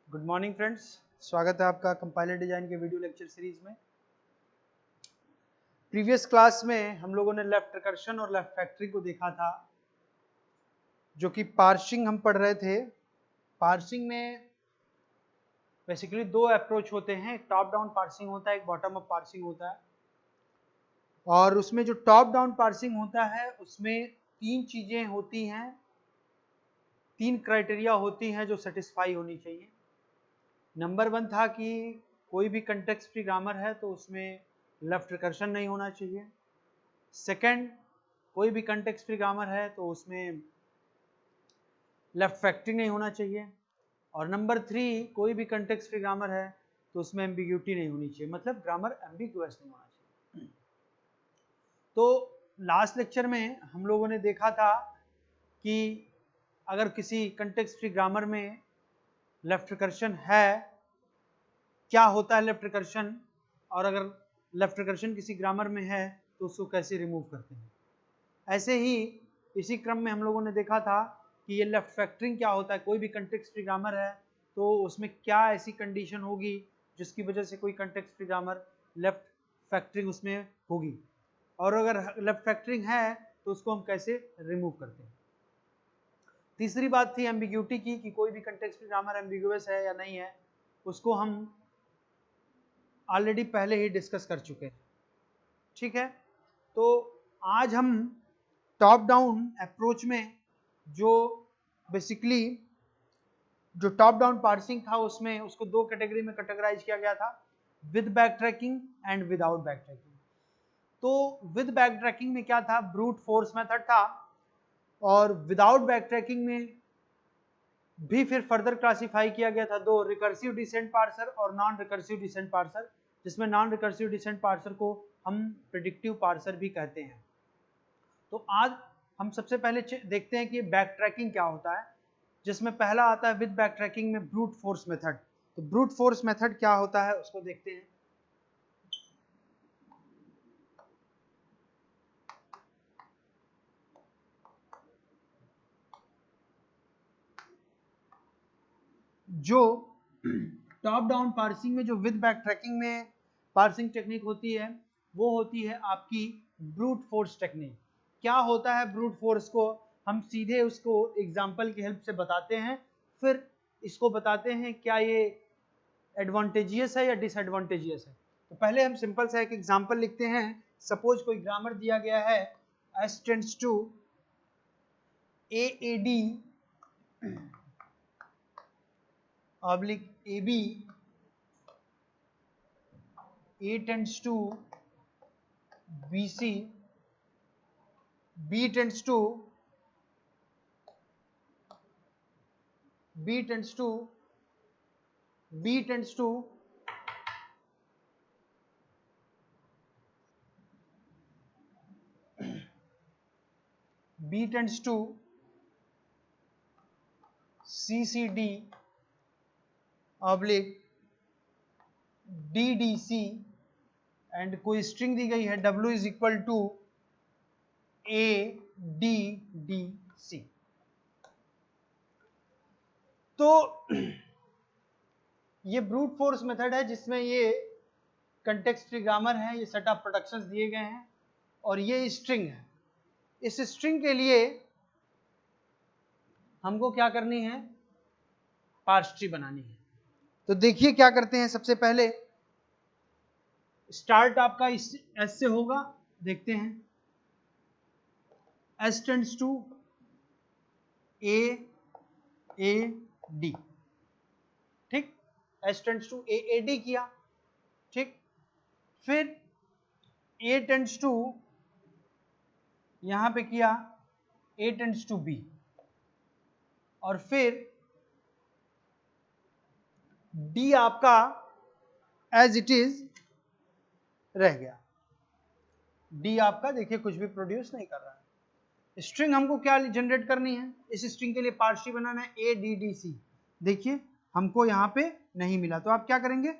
Good morning friends, स्वागत है आपका कंपाइलर डिजाइन के वीडियो लेक्चर सीरीज में। प्रीवियस क्लास में हम लोगों ने लेफ्ट रिकर्शन और लेफ्ट फैक्टरी को देखा था, जो कि पार्सिंग हम पढ़ रहे थे। पार्सिंग में बेसिकली दो अप्रोच होते हैं, एक टॉप डाउन पार्सिंग होता है, एक बॉटम अप पार्सिंग होता है। और उसमें जो टॉप डाउन पार्सिंग होता है उसमें तीन चीजें होती हैं, तीन क्राइटेरिया होती हैं जो सेटिस्फाई होनी चाहिए। नंबर 1 था कि कोई भी कंटेक्स्ट फ्री ग्रामर है तो उसमें लेफ्ट रिकर्शन नहीं होना चाहिए। सेकंड, कोई भी कंटेक्स्ट फ्री ग्रामर है तो उसमें लेफ्ट फैक्टरिंग नहीं होना चाहिए। और नंबर 3, कोई भी कंटेक्स्ट फ्री ग्रामर है तो उसमें एम्बिग्यूटी नहीं होनी चाहिए, मतलब ग्रामर एम्बिगुअस नहीं होना चाहिए। तो लास्ट लेक्चर में हम लोगों ने देखा था कि अगर किसी कंटेक्स्ट फ्री ग्रामर में लेफ्ट रिकर्शन है, क्या होता है लेफ्ट रिकर्शन, और अगर लेफ्ट रिकर्शन किसी ग्रामर में है तो उसको कैसे रिमूव करते हैं। ऐसे ही इसी क्रम में हम लोगों ने देखा था कि ये लेफ्ट फैक्टरिंग क्या होता है। कोई भी कंटेक्स्ट फ्री ग्रामर है तो उसमें क्या ऐसी कंडीशन होगी जिसकी वजह से कोई context free grammar left factoring उसमें होगी, और अगर लेफ्ट फैक्टरिंग है तो उसको हम कैसे रिमूव करते हैं। तीसरी बात थी एम्बिग्यूटी की, कि कोई भी कंटेक्स्ट फ्री ग्रामर एम्बिगुअस है या नहीं है, उसको हम ऑलरेडी पहले ही डिस्कस कर चुके हैं। ठीक है, तो आज हम टॉप डाउन अप्रोच में जो बेसिकली जो टॉप डाउन पार्सिंग था उसमें उसको दो कैटेगरी में कैटेगराइज किया गया था, with back tracking and without back tracking. तो विद बैक ट्रैकिंग में क्या था, ब्रूट फोर्स मेथड था, और विदाउट बैक ट्रैकिंग में भी फिर फर्दर क्लासिफाई किया गया था दो, रिकर्सिव डिसेंट पार्सर और नॉन रिकर्सिव डिसेंट पार्सर, जिसमें नॉन रिकर्सिव डिसेंट पार्सर को हम प्रेडिक्टिव पार्सर भी कहते हैं। तो आज हम सबसे पहले देखते हैं कि बैक ट्रैकिंग क्या होता है, जिसमें पहला आता है विद बैक ट्रैकिंग में ब्रूट फोर्स मेथड। तो ब्रूट फोर्स मेथड क्या होता है उसको देखते हैं। जो टॉप डाउन पार्सिंग में जो विद बैक ट्रैकिंग में पार्सिंग टेक्निक होती है वो होती है आपकी ब्रूट फोर्स टेक्निक। क्या होता है ब्रूट फोर्स को हम सीधे उसको एग्जांपल की हेल्प से बताते हैं, फिर इसको बताते हैं क्या ये एडवांटेजियस है या डिसएडवांटेजियस है। तो पहले हम सिंपल सा एक एग्जांपल लिखते हैं। सपोज कोई ग्रामर दिया गया है s tends to AAD oblique AB, A tends to BC, B tends to B tends to B tends to B tends to CCD oblique DDC, and कोई स्ट्रिंग दी गई है W is equal to ADDC। तो ये brute force method है जिसमें ये context free grammar है, ये सेट ऑफ प्रोडक्शंस दिए गए हैं और ये स्ट्रिंग है। इस स्ट्रिंग के लिए हमको क्या करनी है, पार्स ट्री बनानी है। तो देखिए क्या करते हैं। सबसे पहले स्टार्ट आपका एस से होगा, देखते हैं। एस टेंड्स टू AAD, ठीक, एस टेंड्स टू AAD किया, ठीक। फिर A टेंड्स टू यहां पे किया A टेंड्स टू B, और फिर D आपका एज इट इज रह गया। D आपका देखिए कुछ भी प्रोड्यूस नहीं कर रहा है। स्ट्रिंग हमको क्या जनरेट करनी है, इस स्ट्रिंग के लिए पार्स ट्री बनाना है ADDC। देखिए हमको यहाँ पे नहीं मिला, तो आप क्या करेंगे,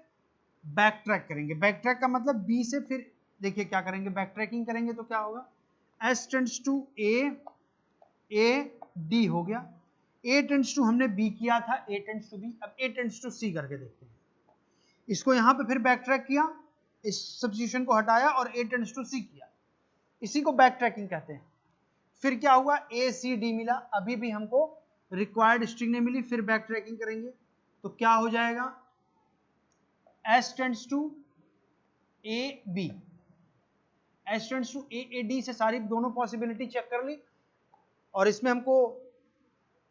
बैक ट्रैक करेंगे। बैक ट्रैक का मतलब B से फिर देखिए क्या करेंगे, बैक ट्रैकिंग करेंगे तो क्या होगा, S टेंड्स टू AD हो गया। A टेंड्स टू हमने B किया था, A टेंड्स टू B, अब A टेंड्स टू C करके देखते हैं। इसको यहां पे फिर बैक ट्रैक किया, इस सब्स्टिट्यूशन को हटाया और A टेंड्स टू C किया, इसी को बैक ट्रैकिंग कहते हैं। फिर क्या हुआ, A C D मिला, अभी भी हमको रिक्वायर्ड स्ट्रिंग नहीं मिली, फिर बैक ट्रैकिंग करेंगे तो क्या हो जाएगा, S tends to A B, S tends to A A D से सारी दोनों पॉसिबिलिटी चेक कर ली और इसमें हमको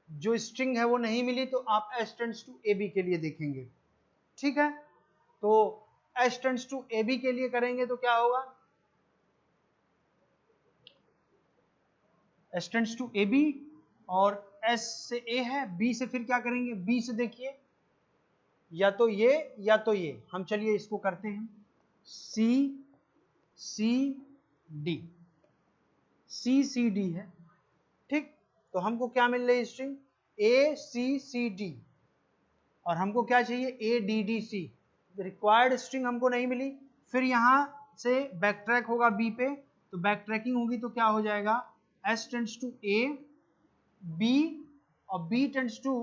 जो स्ट्रिंग है वो नहीं मिली, तो आप S tends to A B के लिए देखेंगे। ठीक है, तो S tends to A B के लिए करेंगे तो क्या होगा, S tends to A B और S से A है, B से फिर क्या करेंगे, B से देखिए या तो ये या तो ये, हम चलिए इसको करते हैं C C D, C C D है। ठीक, तो हमको क्या मिल रही है string A C C D और हमको क्या चाहिए A D D C, required string हमको नहीं मिली, फिर यहां से बैक ट्रैक होगा B पे, तो बैक ट्रैकिंग होगी तो क्या हो जाएगा, S tends to A B और B टेंड्स टू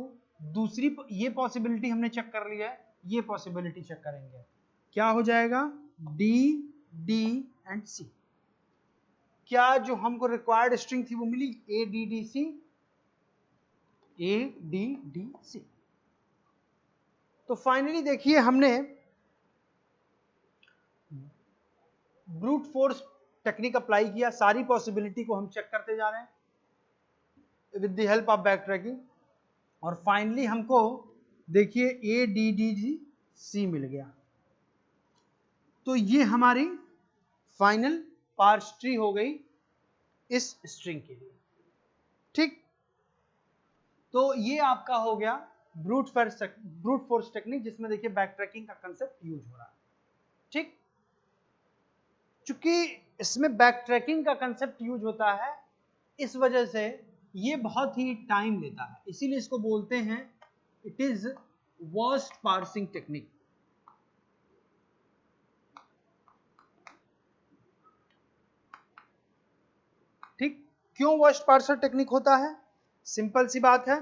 दूसरी, ये पॉसिबिलिटी हमने चेक कर लिया है, ये पॉसिबिलिटी चेक करेंगे, क्या हो जाएगा D D एंड C। क्या जो हमको रिक्वायर्ड स्ट्रिंग थी वो मिली, A D D C, A D D C। तो फाइनली देखिए हमने ब्रूट फोर्स टेक्निक अप्लाई किया, सारी पॉसिबिलिटी को हम चेक करते जा रहे हैं with the help of back tracking, और फाइनली हमको देखिए A D D D C मिल गया। तो ये हमारी फाइनल पार्स ट्री हो गई इस स्ट्रिंग के लिए। ठीक, तो ये आपका हो गया ब्रूट फोर्स टेक्निक, जिसमें देखिए बैक ट्रैकिंग का कंसेप्ट यूज हो रहा है। ठीक, चूंकि इसमें बैक ट्रैकिंग का कंसेप्ट यूज होता है, इस वजह से ये बहुत ही टाइम लेता है, इसीलिए इसको बोलते हैं it is worst parsing technique. ठीक, क्यों वर्स्ट पार्सर टेक्निक होता है, सिंपल सी बात है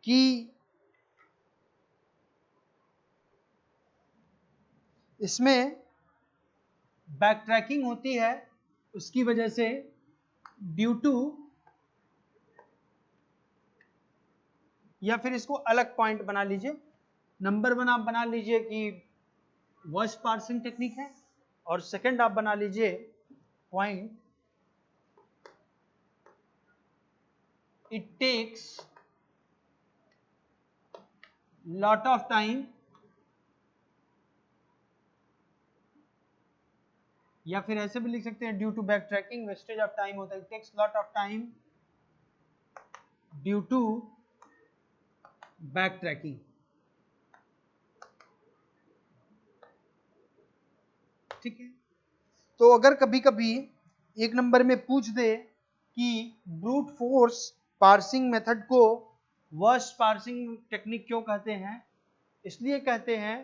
कि इसमें बैक ट्रैकिंग होती है, उसकी वजह से ड्यू टू, या फिर इसको अलग पॉइंट बना लीजिए, नंबर 1 आप बना लीजिए कि वर्स्ट पार्सिंग टेक्निक है, और सेकंड आप बना लीजिए point it takes lot of time, या फिर ऐसे भी लिख सकते हैं due to back tracking wastage of time होता है, it takes lot of time due to back tracking. ठीक है, तो अगर कभी कभी एक नंबर में पूछ दे कि ब्रूट फोर्स पार्सिंग मेथड को वर्स्ट पार्सिंग टेक्निक क्यों कहते हैं, इसलिए कहते हैं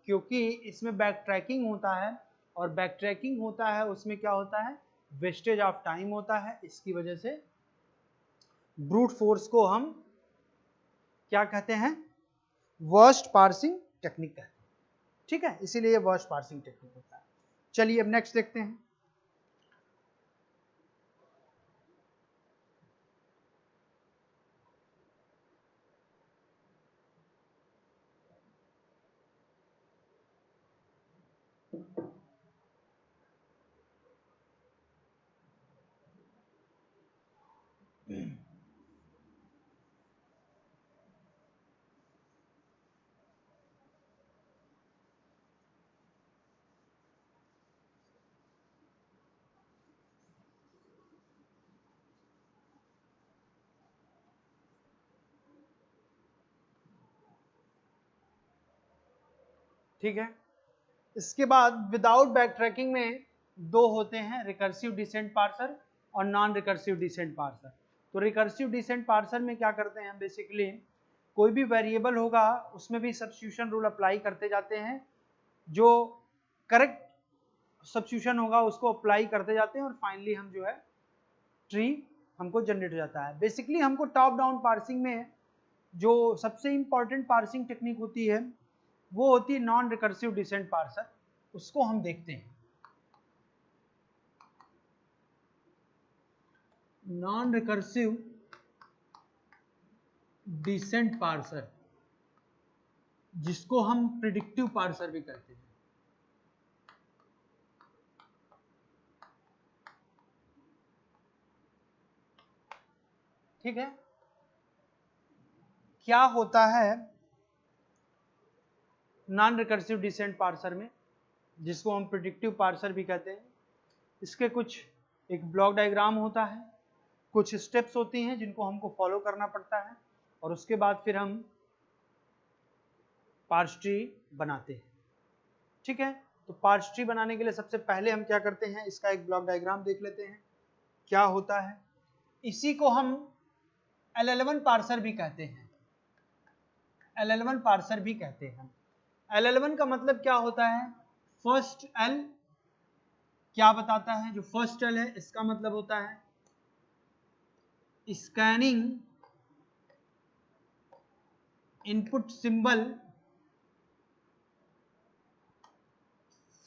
क्योंकि इसमें बैक ट्रैकिंग होता है, और बैक ट्रैकिंग होता है उसमें क्या होता है, वेस्टेज ऑफ टाइम होता है, इसकी वजह से ब्रूट फोर्स को हम क्या कहते हैं, वर्स्ट पार्सिंग टेक्निक कहते हैं। ठीक है, इसीलिए वर्स्ट पार्सिंग टेक्निक होता है। चलिए अब नेक्स्ट देखते हैं। ठीक है, इसके बाद विदाउट बैक ट्रैकिंग में दो होते हैं, रिकर्सिव डिसेंट पार्सर और नॉन रिकर्सिव डिसेंट पार्सर। तो रिकर्सिव डिसेंट पार्सर में क्या करते हैं, बेसिकली कोई भी वेरिएबल होगा उसमें भी सब्स्टिट्यूशन रूल अप्लाई करते जाते हैं, जो करेक्ट सब्स्टिट्यूशन होगा उसको अप्लाई करते जाते हैं, और फाइनली हम जो है ट्री हमको जनरेट हो जाता है। बेसिकली हमको टॉप डाउन पार्सिंग में जो सबसे इंपॉर्टेंट पार्सिंग टेक्निक होती है वो होती है नॉन रिकर्सिव डिसेंट पार्सर, उसको हम देखते हैं। नॉन रिकर्सिव डिसेंट पार्सर, जिसको हम प्रिडिक्टिव पार्सर भी कहते हैं। ठीक है, क्या होता है नॉन रिकर्सिव डिसेंट पार्सर में, जिसको हम प्रिडिक्टिव पार्सर भी कहते हैं? इसके कुछ एक ब्लॉक डायग्राम होता है, कुछ स्टेप्स होती हैं जिनको हमको फॉलो करना पड़ता है, और उसके बाद फिर हम पार्स ट्री बनाते हैं। ठीक है, तो पार्स ट्री बनाने के लिए सबसे पहले हम क्या करते हैं, इसका एक ब्लॉक डायग्राम देख लेते हैं क्या होता है। इसी को हम LL1 पार्सर भी कहते हैं, LL1 पार्सर भी कहते हैं। LL1 का मतलब क्या होता है? फर्स्ट L क्या बताता है? जो फर्स्ट L है इसका मतलब होता है scanning input symbol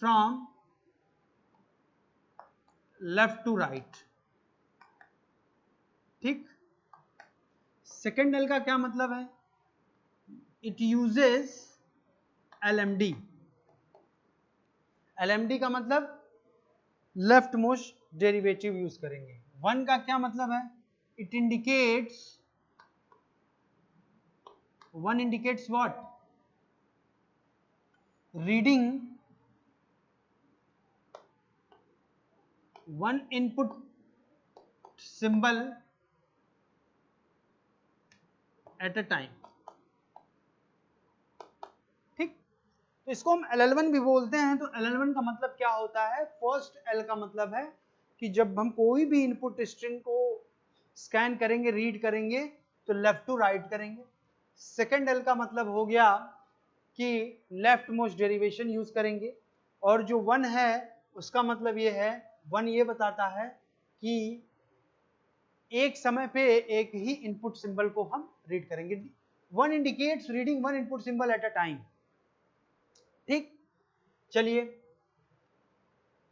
from left to right. ठीक, सेकेंड L का क्या मतलब है? It uses LMD। LMD का मतलब लेफ्ट मोस्ट डेरिवेटिव यूज करेंगे। 1 का क्या मतलब है? It indicates, 1 indicates what? Reading 1 input symbol at a time. ठीक, तो इसको हम LL1 भी बोलते हैं। तो LL1 का मतलब क्या होता है? फर्स्ट L का मतलब है कि जब हम कोई भी इनपुट स्ट्रिंग को स्कैन करेंगे, रीड करेंगे, तो लेफ्ट टू राइट करेंगे। सेकेंड L का मतलब हो गया कि लेफ्ट मोस्ट डेरिवेशन यूज करेंगे। और जो 1 है उसका मतलब ये है, 1 ये बताता है कि एक समय पे एक ही इनपुट सिंबल को हम रीड करेंगे। 1 indicates reading 1 input symbol at a time. ठीक, चलिए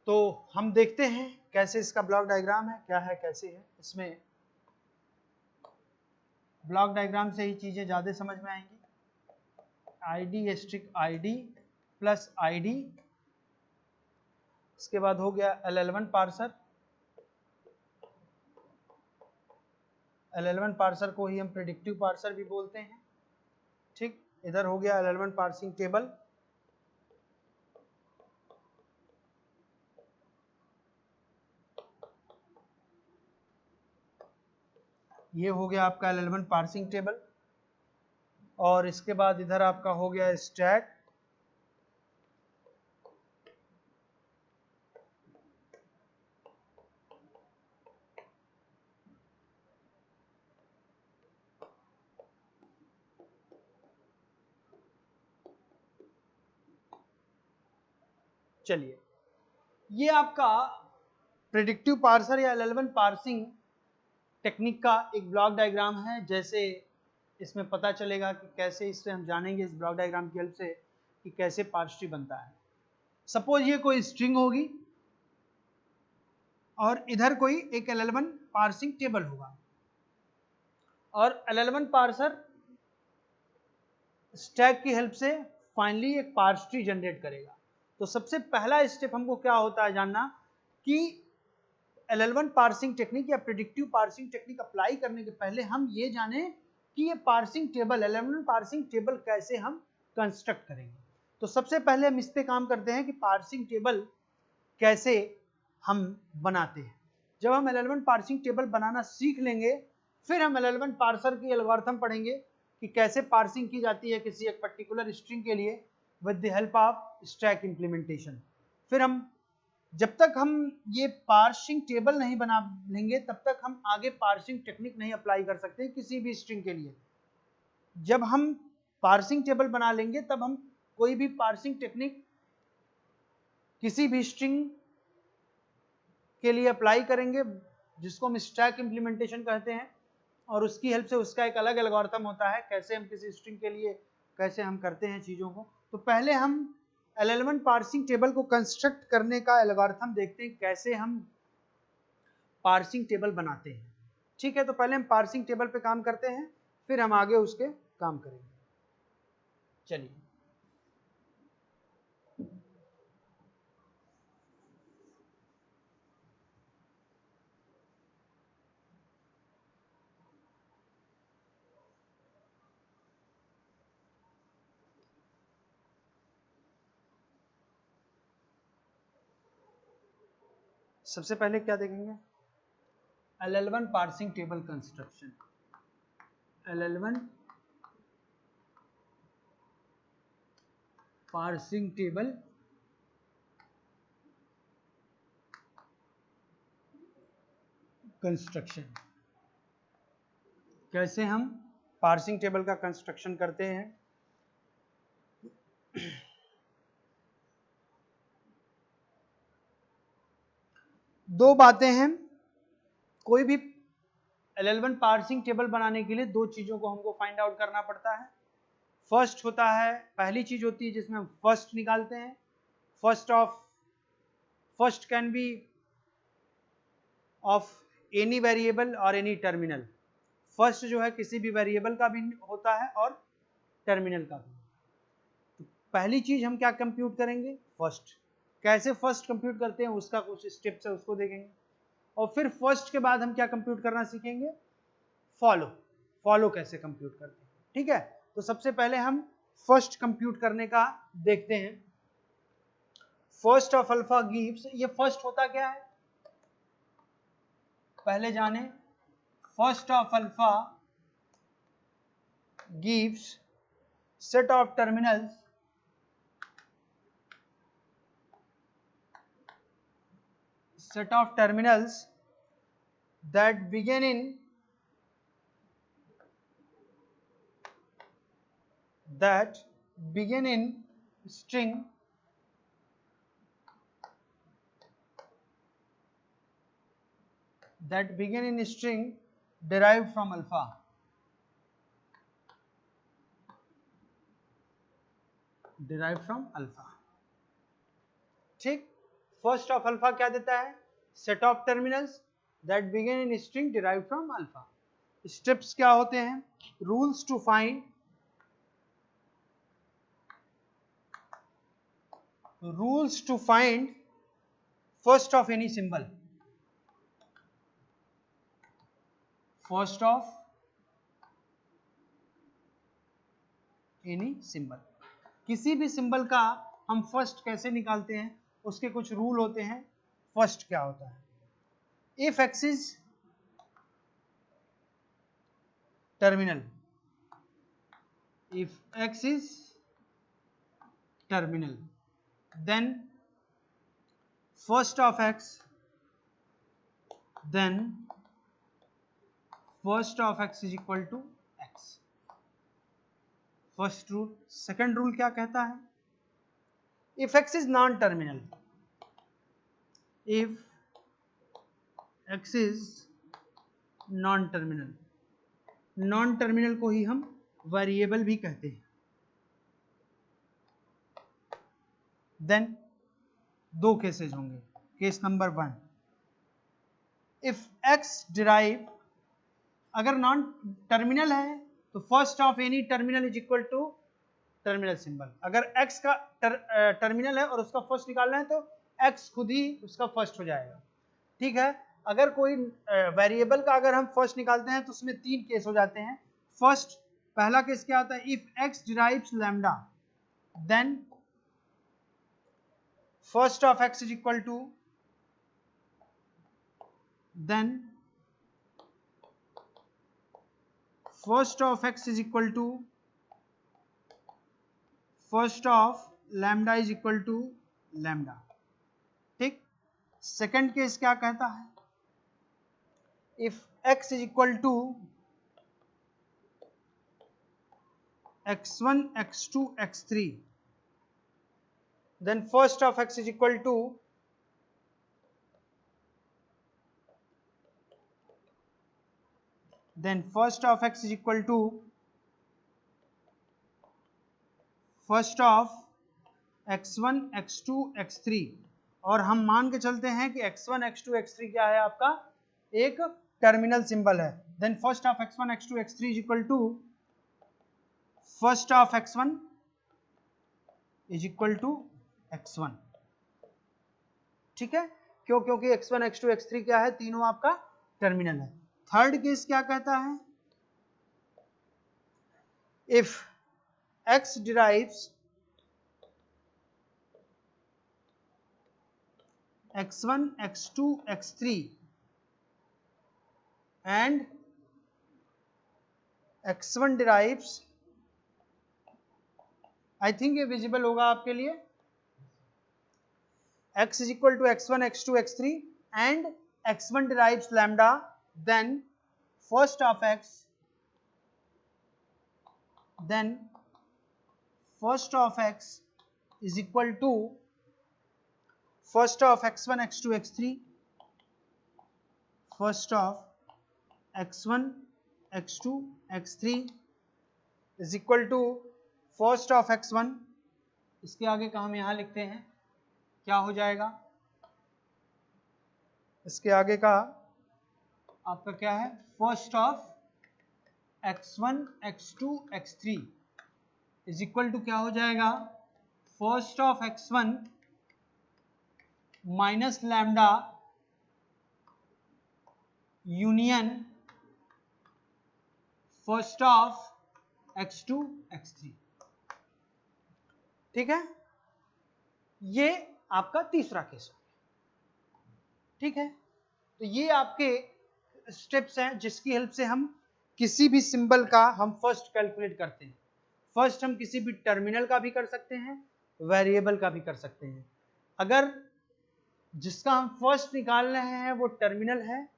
तो हम देखते हैं कैसे इसका ब्लॉक डायग्राम है, क्या है, कैसे है। इसमें ब्लॉक डायग्राम से ही चीजें ज्यादा समझ में आएंगी। ID स्ट्रिक ID प्लस ID, इसके बाद हो गया LL1 पार्सर। LL1 पार्सर को ही हम प्रेडिक्टिव पार्सर भी बोलते हैं। ठीक, इधर हो गया LL1 पार्सिंग टेबल। ये हो गया आपका LL1 पार्सिंग टेबल, और इसके बाद इधर आपका हो गया स्टैक। चलिए, ये आपका प्रेडिक्टिव पार्सर या LL1 पार्सिंग टेक्निक का एक ब्लॉक डायग्राम है। जैसे इसमें पता चलेगा कि कैसे, इससे हम जानेंगे इस ब्लॉक डायग्राम की हेल्प से कि कैसे पार्स ट्री बनता है। सपोज ये कोई स्ट्रिंग होगी और इधर कोई एक LL1 पार्सिंग टेबल होगा, और LL1 पार्सर स्टैक की हेल्प से फाइनली एक पार्स ट्री जनरेट करेगा। तो सबसे पहला स्टेप हमको क्या होता है जानना कि LL1 पार्सिंग टेक्निक या प्रेडिक्टिव पार्सिंग टेक्निक अप्लाई करने के पहले हम ये जाने कि ये parsing table, LL1 parsing table कैसे हम कंस्ट्रक्ट करेंगे। तो सबसे पहले हम इस पे काम करते हैं कि पार्सिंग टेबल कैसे हम बनाते हैं। जब हम LL1 पार्सिंग टेबल बनाना सीख लेंगे, फिर हम LL1 पार्सर की एल्गोरिथम पढ़ेंगे कि कैसे पार्सिंग की जाती है किसी एक पर्टिकुलर स्ट्रिंग के लिए with the help of stack implementation. फिर हम, जब तक हम ये पार्सिंग टेबल नहीं बना लेंगे तब तक हम आगे पार्सिंग टेक्निक नहीं अप्लाई कर सकते किसी भी स्ट्रिंग के लिए। जब हम पार्सिंग टेबल बना लेंगे तब हम कोई भी पार्सिंग टेक्निक किसी भी स्ट्रिंग के लिए अप्लाई करेंगे जिसको हम स्टैक इम्प्लीमेंटेशन कहते हैं, और उसकी हेल्प से उसका एक अलग एल्गोरिथम होता है कैसे हम किसी स्ट्रिंग के लिए कैसे हम करते हैं चीज़ों को। तो पहले हम LL1 पार्सिंग टेबल को कंस्ट्रक्ट करने का एल्गोरिथम देखते हैं, कैसे हम पार्सिंग टेबल बनाते हैं। ठीक है, तो पहले हम पार्सिंग टेबल पे काम करते हैं, फिर हम आगे उसके काम करेंगे। चलिए, सबसे पहले क्या देखेंगे, LL1 parsing table construction. LL1 parsing table construction, कैसे हम पार्सिंग टेबल का कंस्ट्रक्शन करते हैं। दो बातें हैं, कोई भी LL1 पार्सिंग टेबल बनाने के लिए दो चीजों को हमको फाइंड आउट करना पड़ता है। फर्स्ट होता है, पहली चीज होती है जिसमें हम फर्स्ट निकालते हैं। First can be of any variable और एनी टर्मिनल। फर्स्ट जो है किसी भी वेरिएबल का भी होता है और टर्मिनल का भी। तो पहली चीज हम क्या कंप्यूट करेंगे, फर्स्ट। कैसे फर्स्ट कंप्यूट करते हैं उसका कुछ स्टेप्स है, उसको देखेंगे। और फिर फर्स्ट के बाद हम क्या कंप्यूट करना सीखेंगे, फॉलो कैसे कंप्यूट करते हैं। ठीक है, तो सबसे पहले हम फर्स्ट कंप्यूट करने का देखते हैं। फर्स्ट ऑफ अल्फा गिव्स, ये फर्स्ट होता क्या है पहले जाने। First of alpha gives set of terminals that begin in string derived from alpha। ठीक, फर्स्ट ऑफ अल्फा क्या देता है, set of terminals that begin in string derived from alpha. Steps क्या होते हैं, rules to find first of any symbol. First of any symbol, किसी भी symbol का हम फर्स्ट कैसे निकालते हैं, उसके कुछ रूल होते हैं। फर्स्ट क्या होता है, if x is terminal, then first of x is equal to x। First rule. Second rule क्या कहता है, if x is non-terminal, non terminal को ही हम वेरिएबल भी कहते हैं। देन दो केसेस होंगे। Case number 1, if x derive, अगर नॉन टर्मिनल है तो first of any terminal is equal to terminal symbol. अगर x का टर्मिनल है और उसका फर्स्ट निकालना है तो x खुद ही उसका फर्स्ट हो जाएगा। ठीक है, अगर कोई वेरिएबल का अगर हम फर्स्ट निकालते हैं तो उसमें 3 केस हो जाते हैं। फर्स्ट, पहला केस क्या आता है, if x derives lambda, then first of x is equal to, then first of x is equal to first of lambda is equal to lambda। ठीक, सेकंड केस क्या कहता है, if x is equal to x1 x2 x3, then first of x is equal to then first of x is equal to first of x1 x2 x3, और हम मान के चलते हैं कि x1 x2 x3 क्या है आपका एक टर्मिनल सिंबल है। Then first of x1 x2 x3 is equal to first of x1 is equal to x1, ठीक है, क्यों? क्योंकि x1 x2 x3 क्या है, तीनों आपका टर्मिनल है। थर्ड केस क्या कहता है, if x derives x1 x2 x3 and x1 derives, I think ये विजिबल होगा आपके लिए, x is equal to x1 x2 x3 and x1 derives lambda, then first of x is equal to first of x1 x2 x3, first of x1 x2 x3 is equal to first of x1, इसके आगे का हम यहां लिखते हैं, क्या हो जाएगा, इसके आगे का आपका क्या है, first of x1 x2 x3 is equal to क्या हो जाएगा, first of x1 minus lambda union first of x2 x3, ठीक है। ये आपका तीसरा केस हो गया, ठीक है। तो ये आपके स्टेप्स हैं जिसकी हेल्प से हम किसी भी सिंबल का हम फर्स्ट कैलकुलेट करते हैं। फर्स्ट हम किसी भी टर्मिनल का भी कर सकते हैं, वेरिएबल का भी कर सकते हैं। अगर जिसका हम फर्स्ट निकाल रहे हैं वो टर्मिनल है,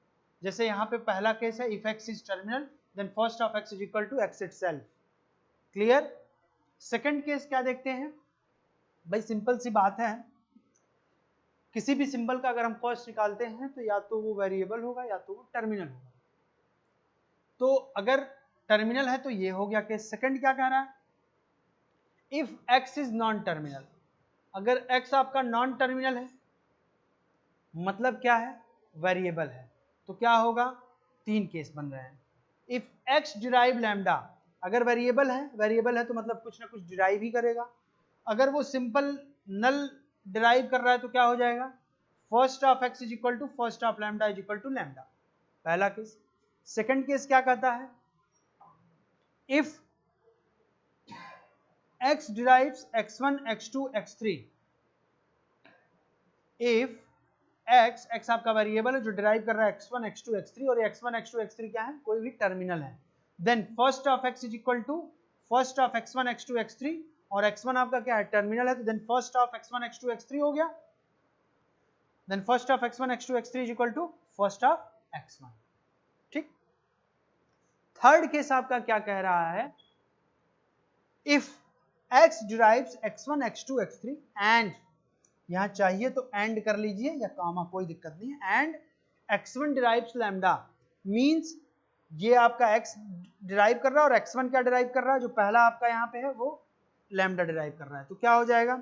जैसे यहाँ पे पहला केस है, if x is terminal then first of x is equal to x itself, clear. Second case क्या देखते हैं भाई, सिंपल सी बात है, किसी भी सिंबल का अगर हम फर्स्ट निकालते हैं तो या तो वो वेरिएबल होगा या तो वो टर्मिनल होगा। तो अगर टर्मिनल है तो ये हो गया केस। सेकंड क्या कह रहा है, if x is non terminal, अगर x आपका नॉन टर्मिनल है मतलब क्या है, वेरिएबल है, तो क्या होगा, तीन केस बन रहे हैं। इफ x डिराइव लैम्डा, अगर वेरिएबल है तो मतलब कुछ ना कुछ डिराइव ही करेगा। अगर वो सिंपल नल डिराइव कर रहा है तो क्या हो जाएगा, first of x is equal to first of lambda is equal to lambda, पहला केस। सेकंड केस क्या कहता है, if x derives x1 x2 x3, इफ x आपका वेरिएबल है जो डिराइव कर रहा है x1 x2 x3, और x1 x2 x3 क्या है, कोई भी टर्मिनल है, then first of x is equal to first of x1 x2 x3, और x1 आपका क्या है, टर्मिनल है, तो then first of x1 x2 x3 हो गया, then first of x1 x2 x3 is equal to first of x1, ठीक। Third case आपका क्या कह रहा है, if x derives x1 x2 x3 and, यहां चाहिए तो एंड कर लीजिए या कामा, कोई दिक्कत नहीं है, and x1 derives lambda, means ये आपका x डिराइव कर रहा है और x1 क्या डिराइव कर रहा है, जो पहला आपका यहाँ पे है वो लैम्डा डिराइव कर रहा है, तो क्या हो जाएगा,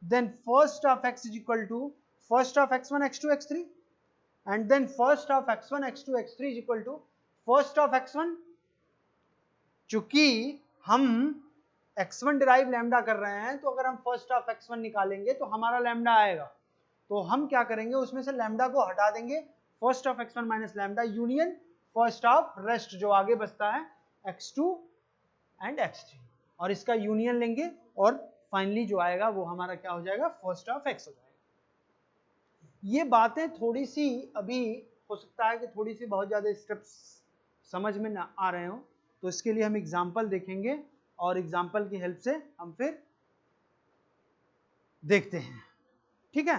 then first of x is equal to first of x1 x2 x3 and then first of x1 x2 x3 is equal to first of x1, चूंकि हम x1 डिराइव लैम्डा कर रहे हैं तो अगर हम फर्स्ट ऑफ x1 निकालेंगे तो हमारा लैम्डा आएगा, तो हम क्या करेंगे, उसमें से लैम्डा को हटा देंगे, first of x1 minus lambda union first of rest जो आगे बचता है x2 एंड x3, और इसका यूनियन लेंगे और फाइनली जो आएगा वो हमारा क्या हो जाएगा, फर्स्ट ऑफ x हो जाएगा। ये बातें थोड़ी सी अभी हो सकता है कि थोड़ी सी बहुत ज्यादा स्टेप्स समझ में ना आ रहे हो, तो इसके लिए हम एग्जाम्पल देखेंगे और एग्जाम्पल की हेल्प से हम फिर देखते हैं, ठीक है।